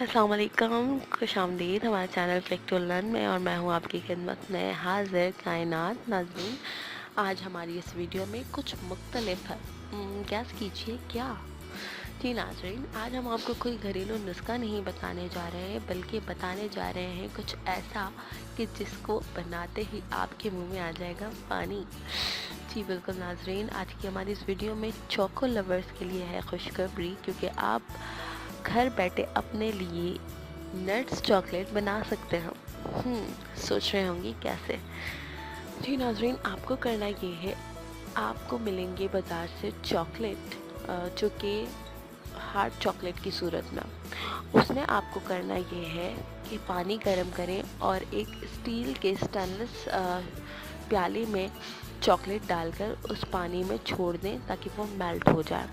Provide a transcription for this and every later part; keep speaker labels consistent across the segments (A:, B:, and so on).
A: अस्सलाम वालेकुम, खुश आमदीद हमारे चैनल क्लिक टू लर्न में। और मैं हूँ आपकी खिदमत में हाजिर कायनात नाज़रीन। आज हमारी इस वीडियो में कुछ मुख्तलिफ है। गैस कीजिए क्या? जी नाज़रीन, आज हम आपको कोई घरेलू नुस्खा नहीं बताने जा रहे हैं, बल्कि बताने जा रहे हैं कुछ ऐसा कि जिसको बनाते ही आपके मुंह में आ जाएगा पानी। जी बिल्कुल नाज़रीन, आज की हमारी इस वीडियो में चोको लवर्स के लिए है खुशखबरी, क्योंकि आप घर बैठे अपने लिए नट्स चॉकलेट बना सकते हैं। सोच रहे होंगे कैसे? जी नाज़रीन, आपको करना ये है, आपको मिलेंगे बाज़ार से चॉकलेट, जो कि हार्ड चॉकलेट की सूरत में। उसमें आपको करना ये है कि पानी गर्म करें और एक स्टील के स्टेनलेस प्याले में चॉकलेट डालकर उस पानी में छोड़ दें ताकि वो मेल्ट हो जाए।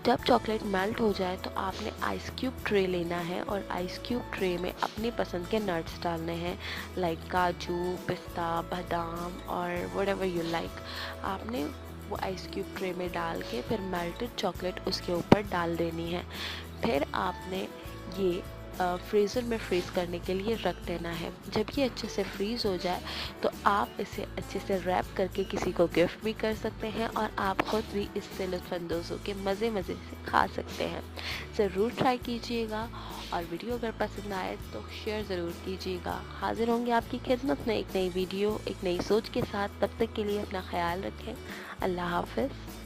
A: जब चॉकलेट मेल्ट हो जाए तो आपने आइस क्यूब ट्रे लेना है और आइस क्यूब ट्रे में अपनी पसंद के नट्स डालने हैं, लाइक काजू, पिस्ता, बादाम और व्हाटएवर यू लाइक। आपने वो आइस क्यूब ट्रे में डाल के फिर मेल्टेड चॉकलेट उसके ऊपर डाल देनी है। फिर आपने ये फ्रीज़र में फ्रीज़ करने के लिए रख देना है। जब ये अच्छे से फ्रीज़ हो जाए तो आप इसे अच्छे से रैप करके किसी को गिफ्ट भी कर सकते हैं और आप ख़ुद भी इससे लुत्फ़अंदोज़ हो के मज़े से खा सकते हैं। ज़रूर ट्राई कीजिएगा और वीडियो अगर पसंद आए तो शेयर ज़रूर कीजिएगा। हाज़िर होंगे आपकी खिदमत में एक नई वीडियो, एक नई सोच के साथ। तब तक के लिए अपना ख्याल रखें। अल्लाह हाफ़िज़।